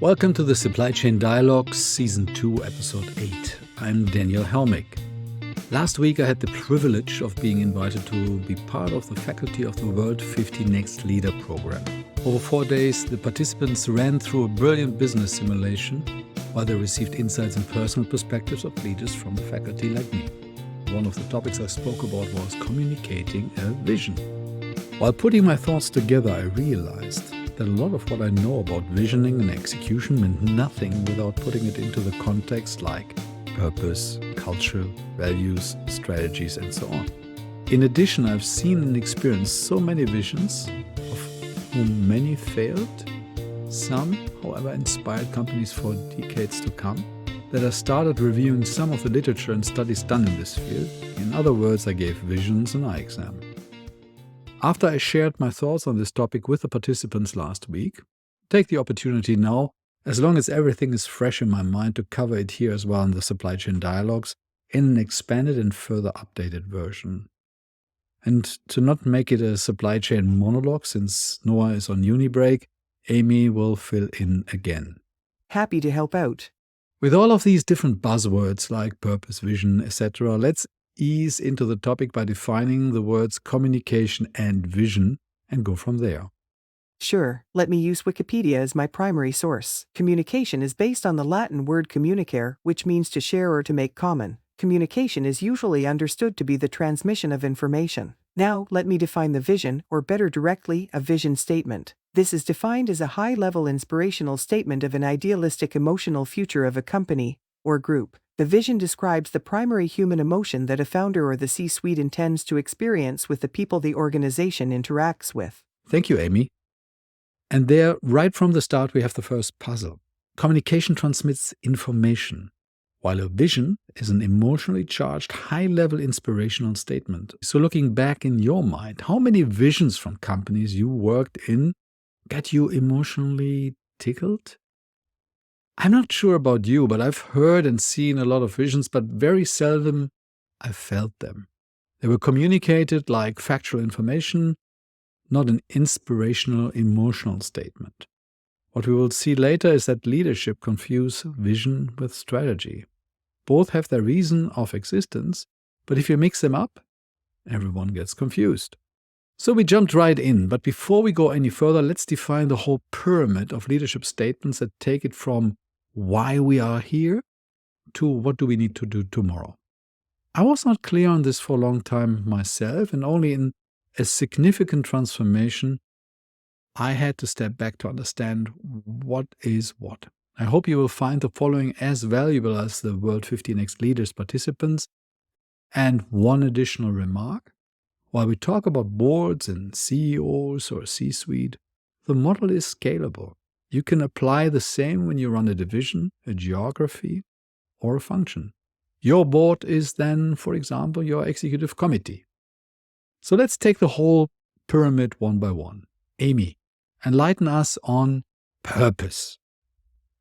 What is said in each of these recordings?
Welcome to the Supply Chain Dialogues Season 2, Episode 8. I'm Daniel Helmig. Last week I had the privilege of being invited to be part of the faculty of the World 50 Next Leader program. Over 4 days, the participants ran through a brilliant business simulation while they received insights and personal perspectives of leaders from the faculty like me. One of the topics I spoke about was communicating a vision. While putting my thoughts together, I realized that a lot of what I know about visioning and execution meant nothing without putting it into the context like purpose, culture, values, strategies, and so on. In addition, I've seen and experienced so many visions, of whom many failed. Some, however, inspired companies for decades to come, that I started reviewing some of the literature and studies done in this field. In other words, I gave visions an eye exam. After I shared my thoughts on this topic with the participants last week, take the opportunity now, as long as everything is fresh in my mind, to cover it here as well in the Supply Chain Dialogues in an expanded and further updated version. And to not make it a supply chain monologue, since Noah is on uni break, Amy will fill in again. Happy to help out. With all of these different buzzwords like purpose, vision, etc., let's ease into the topic by defining the words communication and vision and go from there. Sure, let me use Wikipedia as my primary source. Communication is based on the Latin word communicare, which means to share or to make common. Communication is usually understood to be the transmission of information. Now, let me define the vision, or better directly, a vision statement. This is defined as a high-level inspirational statement of an idealistic emotional future of a company or group. The vision describes the primary human emotion that a founder or the C-suite intends to experience with the people the organization interacts with. Thank you, Amy. And there, right from the start, we have the first puzzle. Communication transmits information, while a vision is an emotionally charged, high-level inspirational statement. So looking back in your mind, how many visions from companies you worked in got you emotionally tickled? I'm not sure about you, but I've heard and seen a lot of visions, but very seldom I felt them. They were communicated like factual information, not an inspirational, emotional statement. What we will see later is that leadership confuse vision with strategy. Both have their reason of existence, but if you mix them up, everyone gets confused. So we jumped right in, but before we go any further, let's define the whole pyramid of leadership statements that take it from why we are here to what do we need to do tomorrow. I was not clear on this for a long time myself, and only in a significant transformation I had to step back to understand what is what. I hope you will find the following as valuable as the World 50 Next Leaders participants. And one additional remark: while we talk about boards and CEOs or C-suite, the model is scalable. You can apply the same when you run a division, a geography, or a function. Your board is then, for example, your executive committee. So let's take the whole pyramid one by one. Amy, enlighten us on purpose.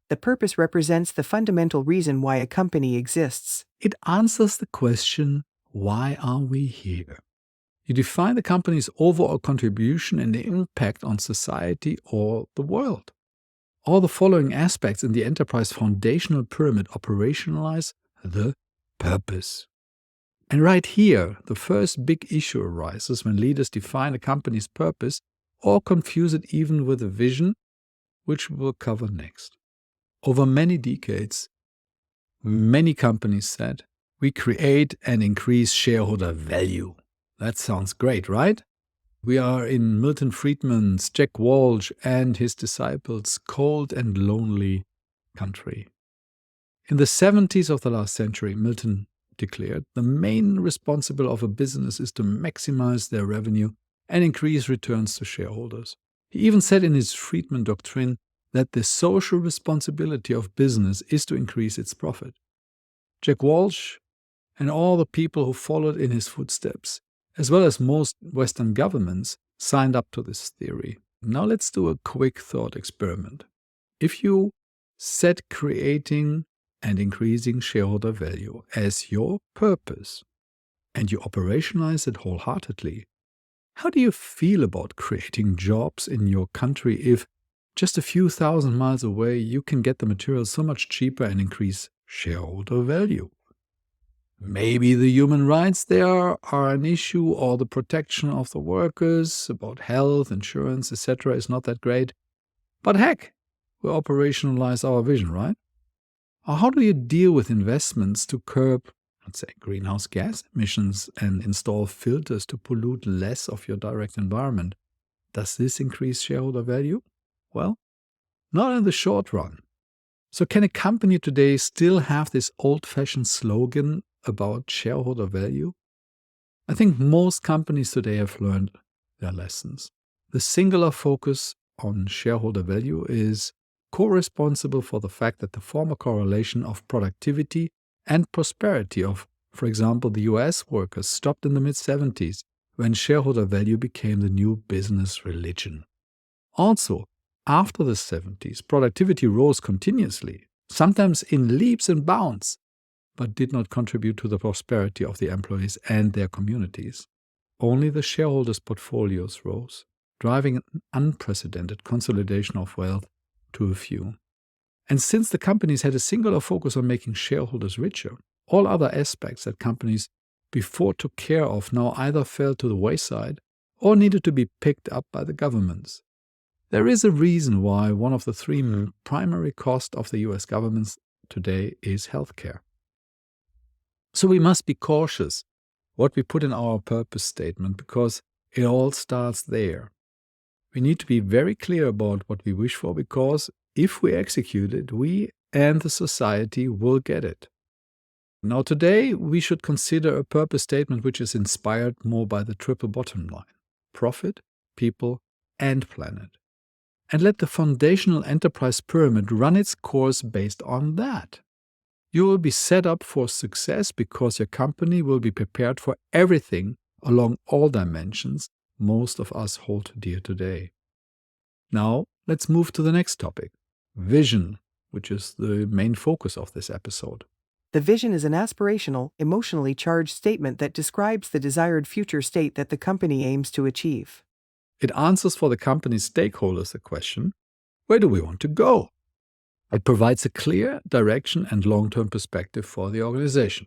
The purpose represents the fundamental reason why a company exists. It answers the question, why are we here? You define the company's overall contribution and the impact on society or the world. All the following aspects in the enterprise foundational pyramid operationalize the purpose. And right here, the first big issue arises when leaders define a company's purpose or confuse it even with a vision, which we will cover next. Over many decades, many companies said, we create and increase shareholder value. That sounds great, right? We are in Milton Friedman's, Jack Walsh, and his disciples' cold and lonely country. In the 70s of the last century, Milton declared, the main responsible of a business is to maximize their revenue and increase returns to shareholders. He even said in his Friedman doctrine that the social responsibility of business is to increase its profit. Jack Walsh and all the people who followed in his footsteps, as well as most Western governments, signed up to this theory. Now let's do a quick thought experiment. If you set creating and increasing shareholder value as your purpose, and you operationalize it wholeheartedly, how do you feel about creating jobs in your country if just a few thousand miles away, you can get the material so much cheaper and increase shareholder value. Maybe the human rights there are an issue, or the protection of the workers about health, insurance, etc. is not that great. But heck, we operationalize our vision, right? Or how do you deal with investments to curb, let's say, greenhouse gas emissions and install filters to pollute less of your direct environment? Does this increase shareholder value? Well, not in the short run. So can a company today still have this old-fashioned slogan about shareholder value? I think most companies today have learned their lessons. The singular focus on shareholder value is co-responsible for the fact that the former correlation of productivity and prosperity of, for example, the US workers stopped in the mid-70s when shareholder value became the new business religion. Also, after the 70s, productivity rose continuously, sometimes in leaps and bounds, but did not contribute to the prosperity of the employees and their communities. Only the shareholders' portfolios rose, driving an unprecedented consolidation of wealth to a few. And since the companies had a singular focus on making shareholders richer, all other aspects that companies before took care of now either fell to the wayside or needed to be picked up by the governments. There is a reason why one of the three primary costs of the US governments today is healthcare. So we must be cautious what we put in our purpose statement, because it all starts there. We need to be very clear about what we wish for, because if we execute it, we and the society will get it. Now today, we should consider a purpose statement which is inspired more by the triple bottom line: profit, people, and planet. And let the foundational enterprise pyramid run its course based on that. You will be set up for success because your company will be prepared for everything along all dimensions most of us hold dear today. Now, let's move to the next topic: vision, which is the main focus of this episode. The vision is an aspirational, emotionally charged statement that describes the desired future state that the company aims to achieve. It answers for the company's stakeholders the question, where do we want to go? It provides a clear direction and long-term perspective for the organization.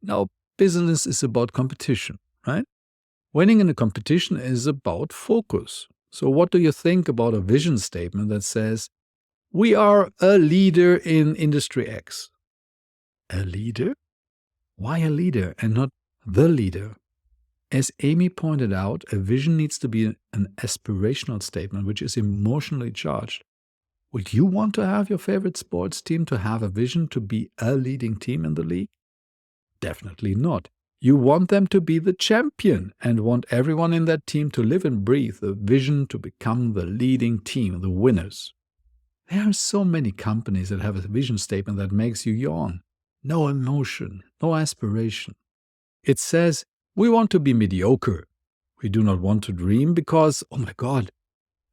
Now, business is about competition, right? Winning in a competition is about focus. So what do you think about a vision statement that says, we are a leader in industry X? A leader? Why a leader and not the leader? As Amy pointed out, a vision needs to be an aspirational statement which is emotionally charged. Would you want to have your favorite sports team to have a vision to be a leading team in the league? Definitely not. You want them to be the champion and want everyone in that team to live and breathe the vision to become the leading team, the winners. There are so many companies that have a vision statement that makes you yawn. No emotion, no aspiration. It says, we want to be mediocre. We do not want to dream because, oh my God,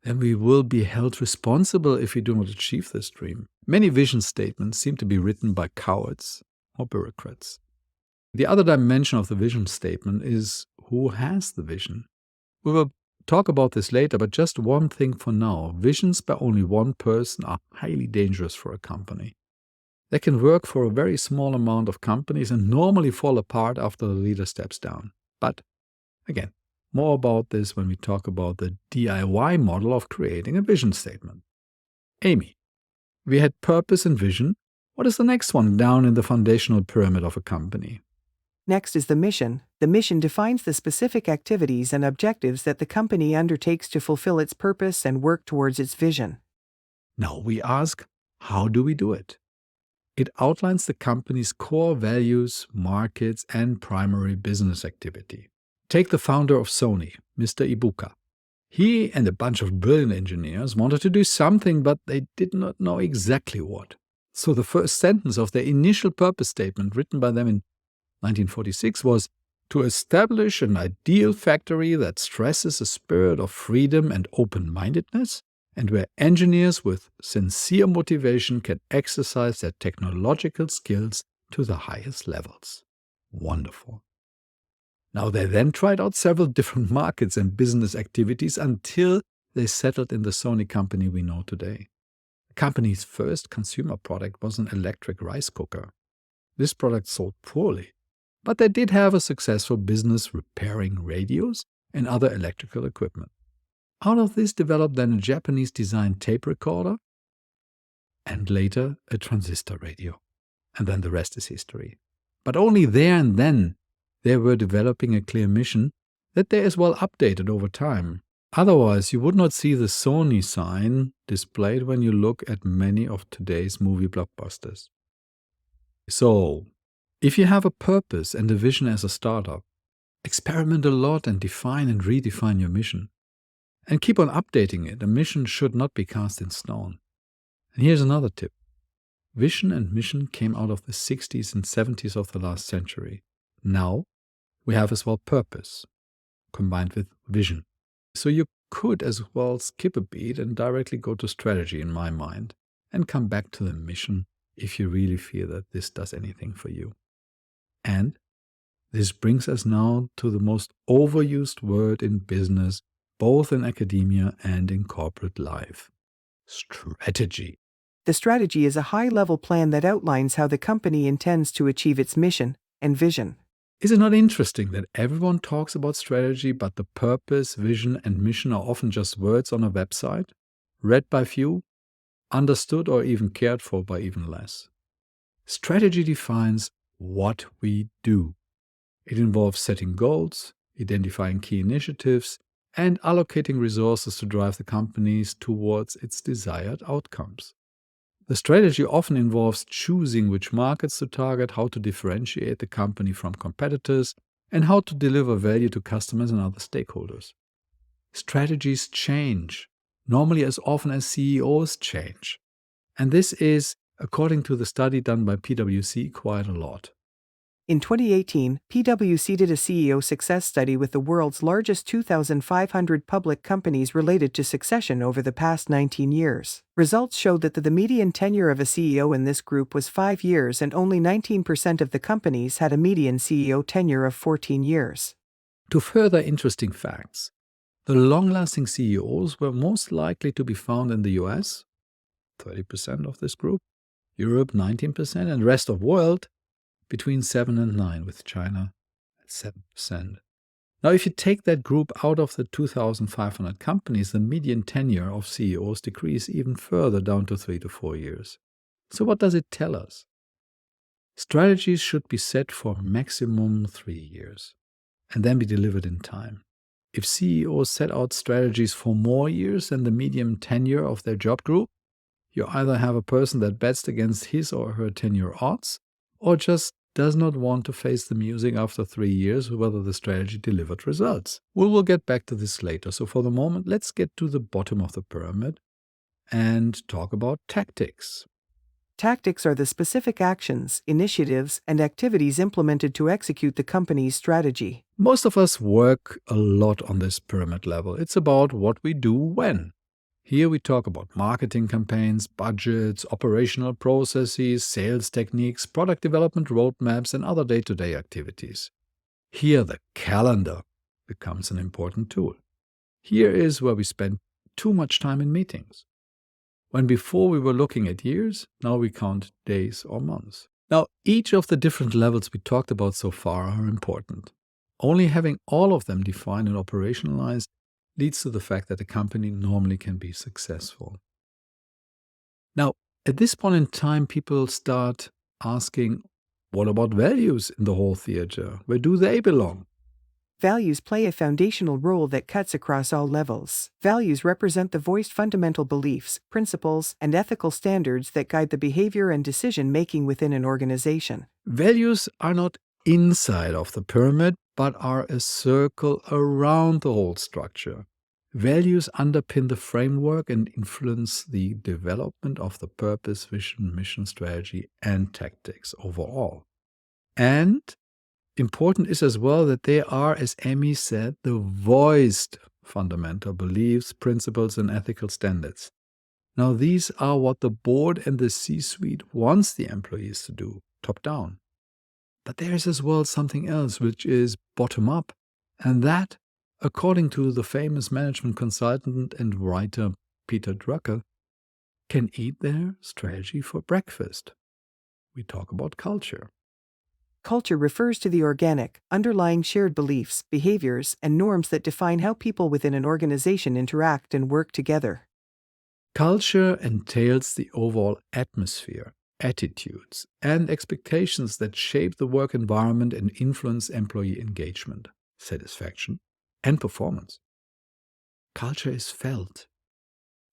then we will be held responsible if we do not achieve this dream. Many vision statements seem to be written by cowards or bureaucrats. The other dimension of the vision statement is who has the vision. We will talk about this later, but just one thing for now. Visions by only one person are highly dangerous for a company. They can work for a very small amount of companies and normally fall apart after the leader steps down. But again, more about this when we talk about the DIY model of creating a vision statement. Amy, we had purpose and vision. What is the next one down in the foundational pyramid of a company? Next is the mission. The mission defines the specific activities and objectives that the company undertakes to fulfill its purpose and work towards its vision. Now we ask, how do we do it? It outlines the company's core values, markets, and primary business activity. Take the founder of Sony, Mr. Ibuka. He and a bunch of brilliant engineers wanted to do something, but they did not know exactly what. So the first sentence of their initial purpose statement, written by them in 1946, was to establish an ideal factory that stresses a spirit of freedom and open-mindedness, and where engineers with sincere motivation can exercise their technological skills to the highest levels. Wonderful. Now they then tried out several different markets and business activities until they settled in the Sony company we know today. The company's first consumer product was an electric rice cooker. This product sold poorly, but they did have a successful business repairing radios and other electrical equipment. Out of this developed then a Japanese-designed tape recorder and later a transistor radio. And then the rest is history. But only there and then they were developing a clear mission that they as well updated over time. Otherwise, you would not see the Sony sign displayed when you look at many of today's movie blockbusters. So, if you have a purpose and a vision as a startup, experiment a lot and define and redefine your mission. And keep on updating it. A mission should not be cast in stone. And here's another tip. Vision and mission came out of the 60s and 70s of the last century. Now, we have as well purpose, combined with vision. So you could as well skip a beat and directly go to strategy in my mind, and come back to the mission if you really feel that this does anything for you. And this brings us now to the most overused word in business, both in academia and in corporate life: strategy. The strategy is a high-level plan that outlines how the company intends to achieve its mission and vision. Is it not interesting that everyone talks about strategy, but the purpose, vision, and mission are often just words on a website, read by few, understood or even cared for by even less? Strategy defines what we do. It involves setting goals, identifying key initiatives, and allocating resources to drive the companies towards its desired outcomes. The strategy often involves choosing which markets to target, how to differentiate the company from competitors, and how to deliver value to customers and other stakeholders. Strategies change, normally as often as CEOs change. And this is, according to the study done by PwC, quite a lot. In 2018, PwC did a CEO success study with the world's largest 2,500 public companies related to succession over the past 19 years. Results showed that the median tenure of a CEO in this group was 5 years, and only 19% of the companies had a median CEO tenure of 14 years. To further interesting facts, the long-lasting CEOs were most likely to be found in the US, 30% of this group, Europe 19%, and the rest of the world between 7 and 9, with China at 7%. Now, if you take that group out of the 2,500 companies, the median tenure of CEOs decreased even further down to 3 to 4 years. So what does it tell us? Strategies should be set for maximum 3 years and then be delivered in time. If CEOs set out strategies for more years than the median tenure of their job group, you either have a person that bets against his or her tenure odds, or just does not want to face the music after 3 years whether the strategy delivered results. We will get back to this later. So for the moment, let's get to the bottom of the pyramid and talk about tactics. Tactics are the specific actions, initiatives, and activities implemented to execute the company's strategy. Most of us work a lot on this pyramid level. It's about what we do when. Here we talk about marketing campaigns, budgets, operational processes, sales techniques, product development roadmaps, and other day-to-day activities. Here the calendar becomes an important tool. Here is where we spend too much time in meetings. When before we were looking at years, now we count days or months. Now, each of the different levels we talked about so far are important. Only having all of them defined and operationalized leads to the fact that a company normally can be successful. Now, at this point in time, people start asking, what about values in the whole theater? Where do they belong? Values play a foundational role that cuts across all levels. Values represent the voiced fundamental beliefs, principles, and ethical standards that guide the behavior and decision-making within an organization. Values are not inside of the pyramid, but are a circle around the whole structure. Values underpin the framework and influence the development of the purpose, vision, mission, strategy, and tactics overall. And important is as well that they are, as Amy said, the voiced fundamental beliefs, principles, and ethical standards. Now, these are what the board and the C-suite wants the employees to do, top down. But there is as well something else which is bottom up, and that according to the famous management consultant and writer Peter Drucker, can eat their strategy for breakfast. We talk about culture. Culture refers to the organic, underlying shared beliefs, behaviors, and norms that define how people within an organization interact and work together. Culture entails the overall atmosphere, attitudes, and expectations that shape the work environment and influence employee engagement, satisfaction, and performance. Culture is felt.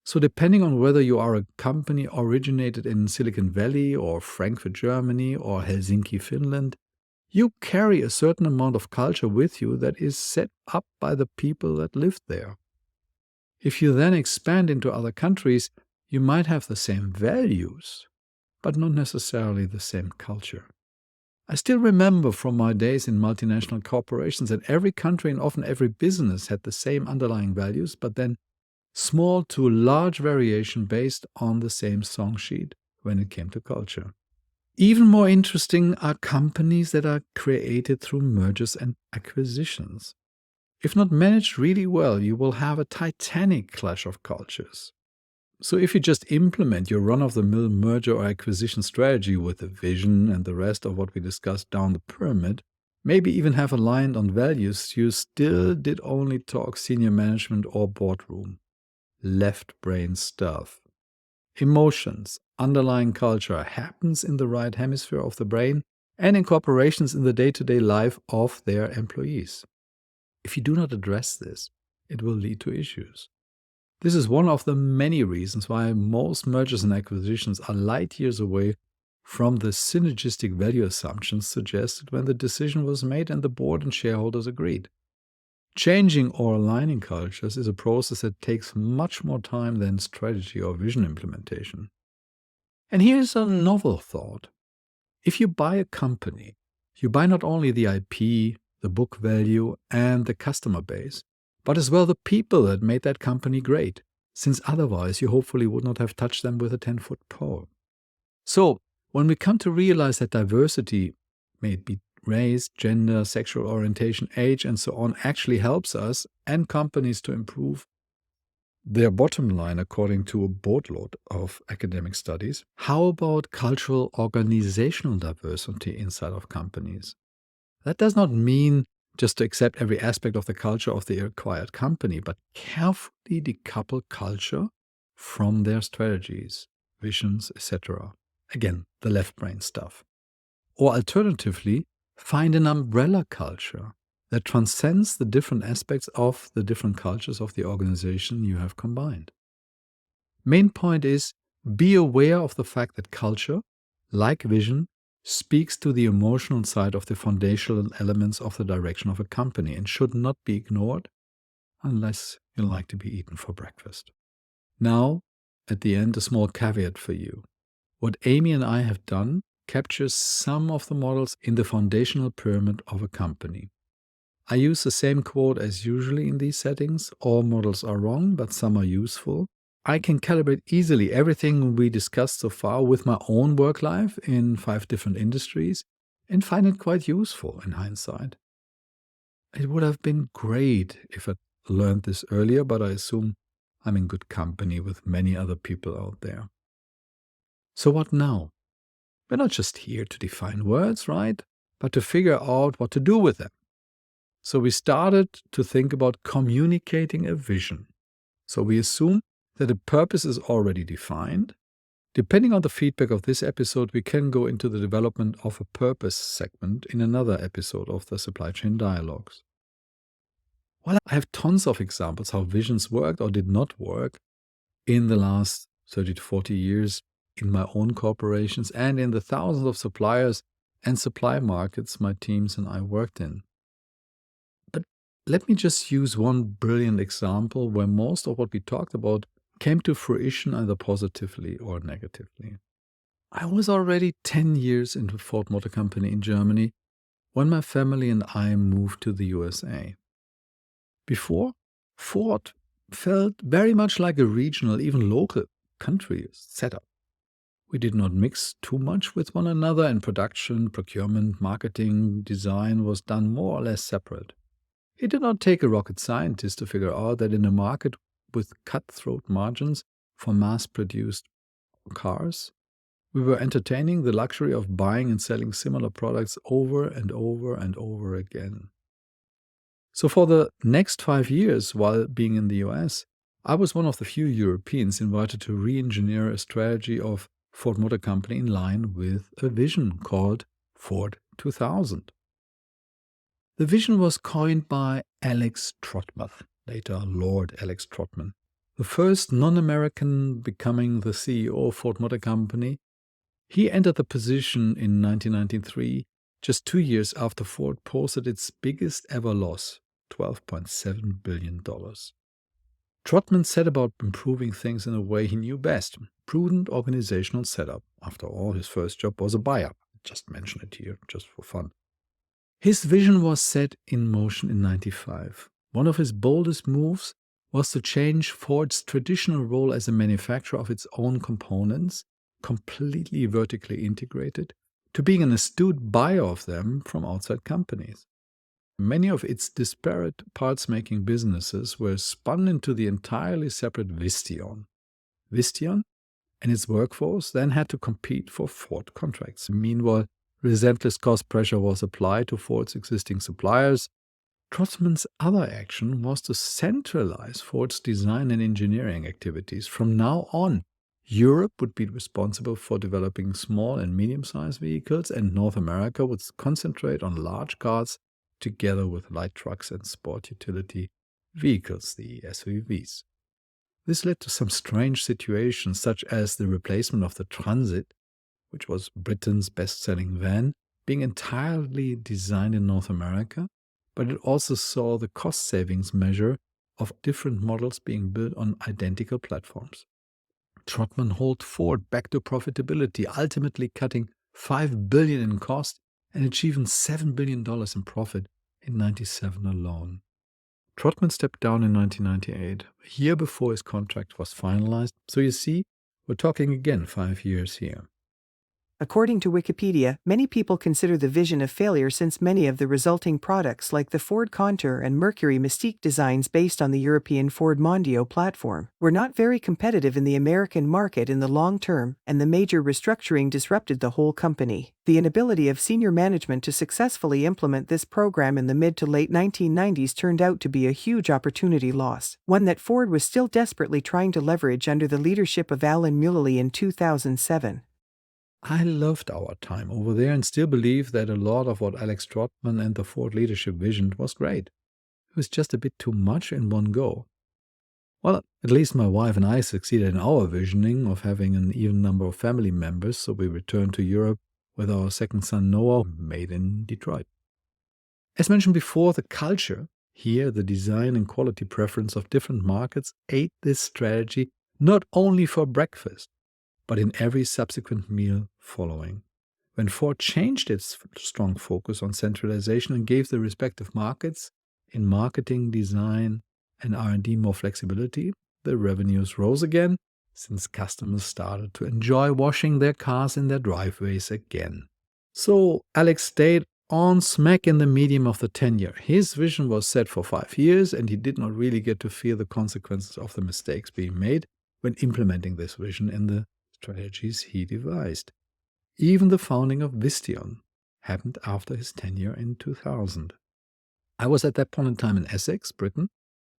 So depending on whether you are a company originated in Silicon Valley or Frankfurt, Germany or Helsinki, Finland, you carry a certain amount of culture with you that is set up by the people that live there. If you then expand into other countries, you might have the same values, but not necessarily the same culture. I still remember from my days in multinational corporations that every country and often every business had the same underlying values, but then small to large variation based on the same song sheet when it came to culture. Even more interesting are companies that are created through mergers and acquisitions. If not managed really well, you will have a titanic clash of cultures. So if you just implement your run-of-the-mill merger or acquisition strategy with the vision and the rest of what we discussed down the pyramid, maybe even have aligned on values, you still did only talk senior management or boardroom. Left brain stuff. Emotions, underlying culture happens in the right hemisphere of the brain and in corporations in the day-to-day life of their employees. If you do not address this, it will lead to issues. This is one of the many reasons why most mergers and acquisitions are light years away from the synergistic value assumptions suggested when the decision was made and the board and shareholders agreed. Changing or aligning cultures is a process that takes much more time than strategy or vision implementation. And here's a novel thought. If you buy a company, you buy not only the IP, the book value, and the customer base, but as well the people that made that company great, since otherwise you hopefully would not have touched them with a 10-foot pole. So, when we come to realize that diversity, may it be race, gender, sexual orientation, age, and so on, actually helps us and companies to improve their bottom line according to a boatload of academic studies, how about cultural organizational diversity inside of companies? That does not mean just to accept every aspect of the culture of the acquired company, but carefully decouple culture from their strategies, visions, etc. Again, the left brain stuff. Or alternatively, find an umbrella culture that transcends the different aspects of the different cultures of the organization you have combined. Main point is, be aware of the fact that culture, like vision, speaks to the emotional side of the foundational elements of the direction of a company and should not be ignored unless you like to be eaten for breakfast. Now, at the end, a small caveat for you. What Amy and I have done captures some of the models in the foundational pyramid of a company. I use the same quote as usually in these settings. All models are wrong, but some are useful. I can calibrate easily everything we discussed so far with my own work life in 5 different industries and find it quite useful in hindsight. It would have been great if I'd learned this earlier, but I assume I'm in good company with many other people out there. So what now? We're not just here to define words, right? But to figure out what to do with them. So we started to think about communicating a vision. So we assume that a purpose is already defined. Depending on the feedback of this episode, we can go into the development of a purpose segment in another episode of the Supply Chain Dialogues. Well, I have tons of examples how visions worked or did not work in the last 30 to 40 years in my own corporations and in the thousands of suppliers and supply markets my teams and I worked in. But let me just use one brilliant example where most of what we talked about came to fruition either positively or negatively. I was already 10 years into Ford Motor Company in Germany when my family and I moved to the USA. Before, Ford felt very much like a regional, even local country setup. We did not mix too much with one another, and production, procurement, marketing, design was done more or less separate. It did not take a rocket scientist to figure out that in a market with cutthroat margins for mass-produced cars, we were entertaining the luxury of buying and selling similar products over and over and over again. So for the next 5 years, while being in the US, I was one of the few Europeans invited to re-engineer a strategy of Ford Motor Company in line with a vision called Ford 2000. The vision was coined by Alex Trotman, later Lord Alex Trotman, the first non-American becoming the CEO of Ford Motor Company. He entered the position in 1993, just 2 years after Ford posted its biggest ever loss, $12.7 billion. Trotman set about improving things in a way he knew best, prudent organizational setup. After all, his first job was a buyout. Just mention it here, just for fun. His vision was set in motion in 1995. One of his boldest moves was to change Ford's traditional role as a manufacturer of its own components, completely vertically integrated, to being an astute buyer of them from outside companies. Many of its disparate parts-making businesses were spun into the entirely separate Visteon. Visteon and its workforce then had to compete for Ford contracts. Meanwhile, relentless cost pressure was applied to Ford's existing suppliers. Trotman's other action was to centralize Ford's design and engineering activities. From now on, Europe would be responsible for developing small and medium-sized vehicles, and North America would concentrate on large cars together with light trucks and sport utility vehicles, the SUVs. This led to some strange situations, such as the replacement of the Transit, which was Britain's best-selling van, being entirely designed in North America, but it also saw the cost savings measure of different models being built on identical platforms. Trotman hauled Ford back to profitability, ultimately cutting $5 billion in cost and achieving $7 billion in profit in 1997 alone. Trotman stepped down in 1998, a year before his contract was finalized. So you see, we're talking again 5 years here. According to Wikipedia, many people consider the vision a failure since many of the resulting products like the Ford Contour and Mercury Mystique designs based on the European Ford Mondeo platform were not very competitive in the American market in the long term, and the major restructuring disrupted the whole company. The inability of senior management to successfully implement this program in the mid to late 1990s turned out to be a huge opportunity loss, one that Ford was still desperately trying to leverage under the leadership of Alan Mulally in 2007. I loved our time over there and still believe that a lot of what Alex Trotman and the Ford leadership visioned was great. It was just a bit too much in one go. Well, at least my wife and I succeeded in our visioning of having an even number of family members, so we returned to Europe with our second son Noah, made in Detroit. As mentioned before, the culture, here the design and quality preference of different markets, ate this strategy not only for breakfast, but in every subsequent meal following. When Ford changed its strong focus on centralization and gave the respective markets in marketing, design, and R&D more flexibility, the revenues rose again, since customers started to enjoy washing their cars in their driveways again. So Alex stayed on smack in the medium of the tenure. His vision was set for 5 years, and he did not really get to feel the consequences of the mistakes being made when implementing this vision in the strategies he devised. Even the founding of Visteon happened after his tenure in 2000. I was at that point in time in Essex, Britain,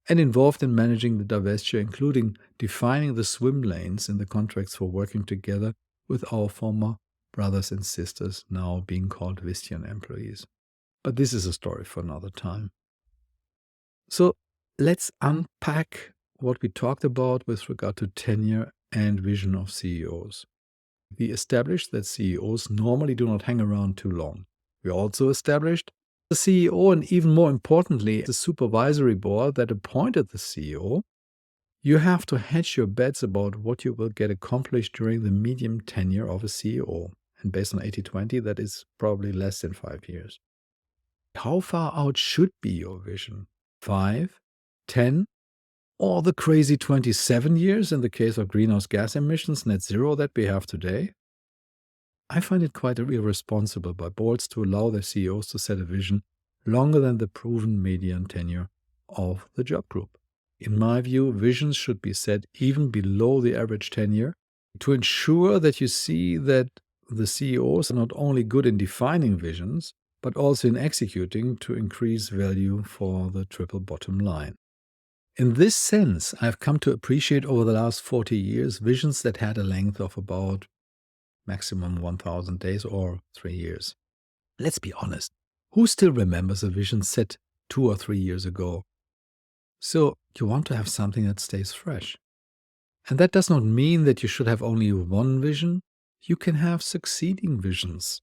and involved in managing the divestiture, including defining the swim lanes in the contracts for working together with our former brothers and sisters, now being called Visteon employees. But this is a story for another time. So let's unpack what we talked about with regard to tenure and vision of CEOs. We established that CEOs normally do not hang around too long. We also established the CEO, and even more importantly, the supervisory board that appointed the CEO. You have to hedge your bets about what you will get accomplished during the medium tenure of a CEO. And based on 80-20, that is probably less than 5 years. How far out should be your vision? 5, 10, or the crazy 27 years in the case of greenhouse gas emissions net zero that we have today? I find it quite irresponsible by boards to allow their CEOs to set a vision longer than the proven median tenure of the job group. In my view, visions should be set even below the average tenure to ensure that you see that the CEOs are not only good in defining visions, but also in executing to increase value for the triple bottom line. In this sense, I've come to appreciate over the last 40 years visions that had a length of about maximum 1,000 days or 3 years. Let's be honest, who still remembers a vision set 2 or 3 years ago? So you want to have something that stays fresh. And that does not mean that you should have only one vision. You can have succeeding visions.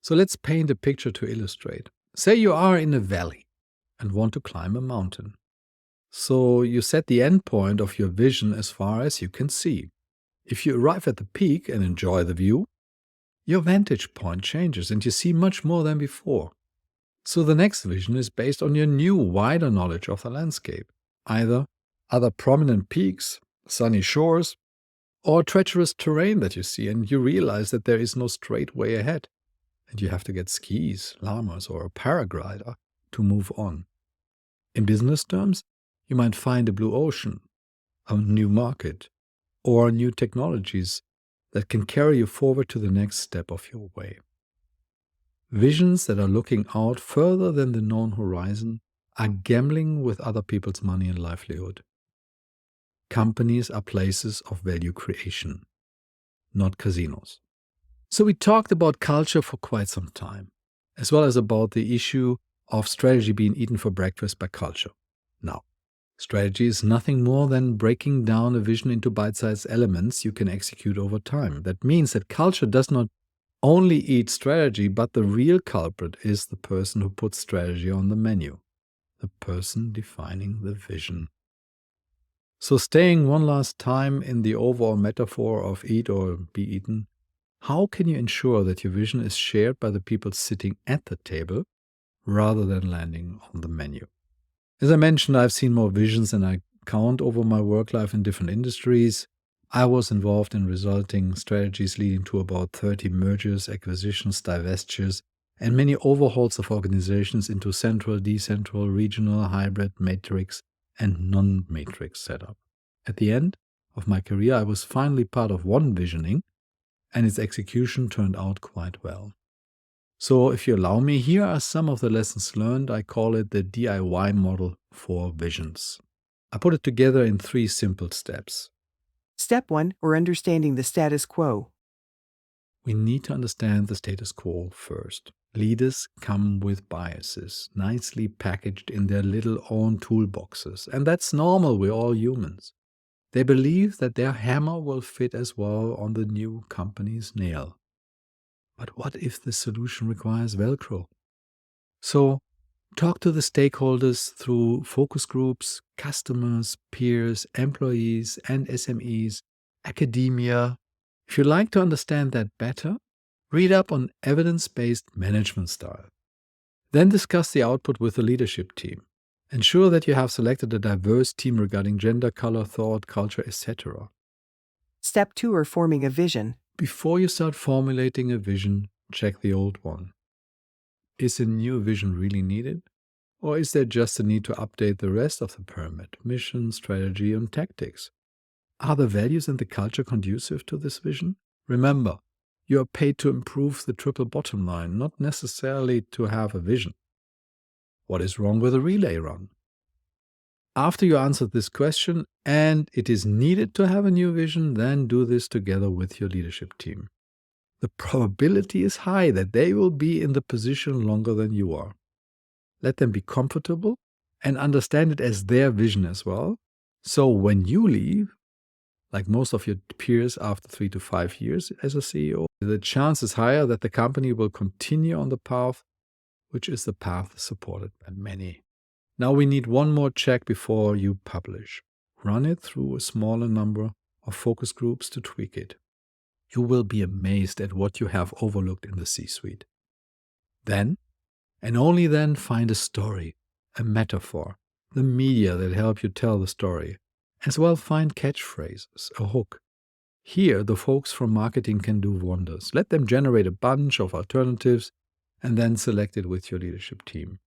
So let's paint a picture to illustrate. Say you are in a valley and want to climb a mountain. So you set the end point of your vision as far as you can see. If you arrive at the peak and enjoy the view, your vantage point changes and you see much more than before. So the next vision is based on your new, wider knowledge of the landscape, either other prominent peaks, sunny shores, or treacherous terrain that you see, and you realize that there is no straight way ahead, and you have to get skis, llamas, or a paraglider to move on. In business terms, you might find a blue ocean, a new market, or new technologies that can carry you forward to the next step of your way. Visions that are looking out further than the known horizon are gambling with other people's money and livelihood. Companies are places of value creation, not casinos. So we talked about culture for quite some time, as well as about the issue of strategy being eaten for breakfast by culture. Now, strategy is nothing more than breaking down a vision into bite-sized elements you can execute over time. That means that culture does not only eat strategy, but the real culprit is the person who puts strategy on the menu, the person defining the vision. So staying one last time in the overall metaphor of eat or be eaten, how can you ensure that your vision is shared by the people sitting at the table rather than landing on the menu? As I mentioned, I've seen more visions than I count over my work life in different industries. I was involved in resulting strategies leading to about 30 mergers, acquisitions, divestitures, and many overhauls of organizations into central, decentral, regional, hybrid, matrix, and non-matrix setup. At the end of my career, I was finally part of one visioning, and its execution turned out quite well. So if you allow me, here are some of the lessons learned. I call it the DIY model for visions. I put it together in 3 simple steps. Step 1, or understanding the status quo. We need to understand the status quo first. Leaders come with biases, nicely packaged in their little own toolboxes. And that's normal, we're all humans. They believe that their hammer will fit as well on the new company's nail. But what if the solution requires Velcro? So, talk to the stakeholders through focus groups, customers, peers, employees, and SMEs, academia. If you'd like to understand that better, read up on evidence-based management style. Then discuss the output with the leadership team. Ensure that you have selected a diverse team regarding gender, color, thought, culture, etc. Step 2, or forming a vision. Before you start formulating a vision, check the old one. Is a new vision really needed? Or is there just a need to update the rest of the pyramid, mission, strategy, and tactics? Are the values and the culture conducive to this vision? Remember, you are paid to improve the triple bottom line, not necessarily to have a vision. What is wrong with a relay run? After you answered this question, and it is needed to have a new vision, then do this together with your leadership team. The probability is high that they will be in the position longer than you are. Let them be comfortable and understand it as their vision as well. So when you leave, like most of your peers after 3 to 5 years as a CEO, the chance is higher that the company will continue on the path, which is the path supported by many. Now we need one more check before you publish. Run it through a smaller number of focus groups to tweak it. You will be amazed at what you have overlooked in the C-suite. Then, and only then, find a story, a metaphor, the media that help you tell the story. As well, find catchphrases, a hook. Here, the folks from marketing can do wonders. Let them generate a bunch of alternatives and then select it with your leadership team.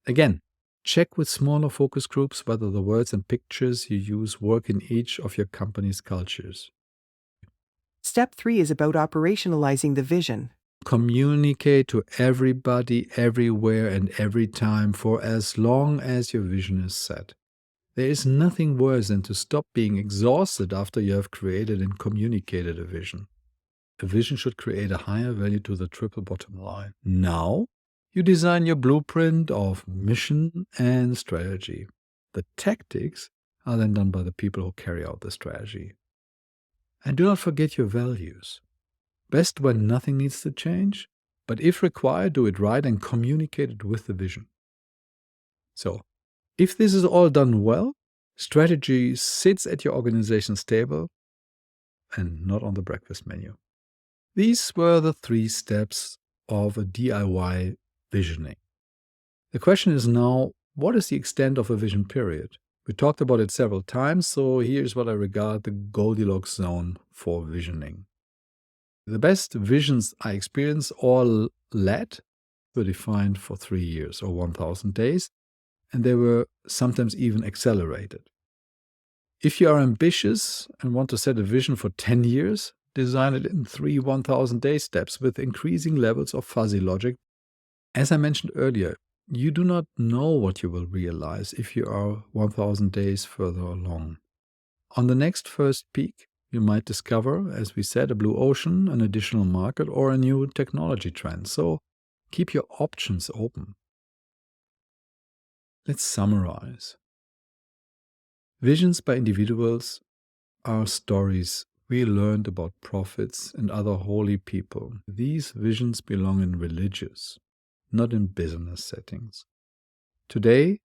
Again, check with smaller focus groups whether the words and pictures you use work in each of your company's cultures. Step 3 is about operationalizing the vision. Communicate to everybody, everywhere, and every time for as long as your vision is set. There is nothing worse than to stop being exhausted after you have created and communicated a vision. A vision should create a higher value to the triple bottom line. Now, you design your blueprint of mission and strategy. The tactics are then done by the people who carry out the strategy. And do not forget your values. Best when nothing needs to change, but if required, do it right and communicate it with the vision. So, if this is all done well, strategy sits at your organization's table and not on the breakfast menu. These were the 3 steps of a DIY visioning. The question is now, what is the extent of a vision period? We talked about it several times, so here's what I regard the Goldilocks zone for visioning. The best visions I experienced or led were defined for 3 years or 1,000 days, and they were sometimes even accelerated. If you are ambitious and want to set a vision for 10 years, design it in 3 1,000-day steps with increasing levels of fuzzy logic. As I mentioned earlier, you do not know what you will realize if you are 1,000 days further along. On the next first peak, you might discover, as we said, a blue ocean, an additional market, or a new technology trend. So keep your options open. Let's summarize. Visions by individuals are stories we learned about prophets and other holy people. These visions belong in religious, not in business settings. Today,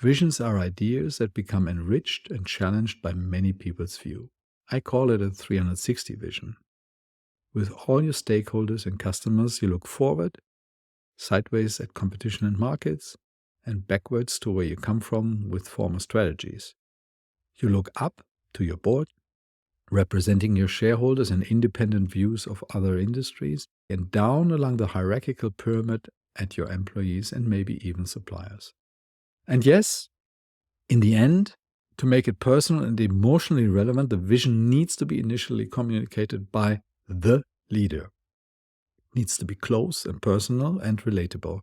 visions are ideas that become enriched and challenged by many people's view. I call it a 360 vision. With all your stakeholders and customers, you look forward, sideways at competition and markets, and backwards to where you come from with former strategies. You look up to your board, representing your shareholders and independent views of other industries, and down along the hierarchical pyramid at your employees and maybe even suppliers. And yes, in the end, to make it personal and emotionally relevant, the vision needs to be initially communicated by the leader. It needs to be close and personal and relatable.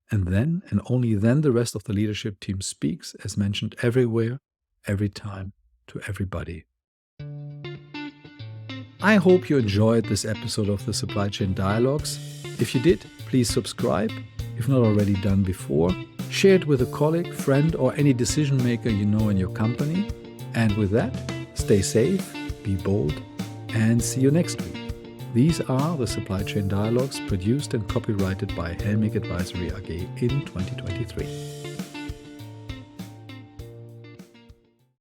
And then, and only then, the rest of the leadership team speaks, as mentioned, everywhere, every time, to everybody. I hope you enjoyed this episode of the Supply Chain Dialogues. If you did, please subscribe, if not already done before. Share it with a colleague, friend, or any decision maker you know in your company. And with that, stay safe, be bold, and see you next week. These are the Supply Chain Dialogues produced and copyrighted by Helmig Advisory AG in 2023.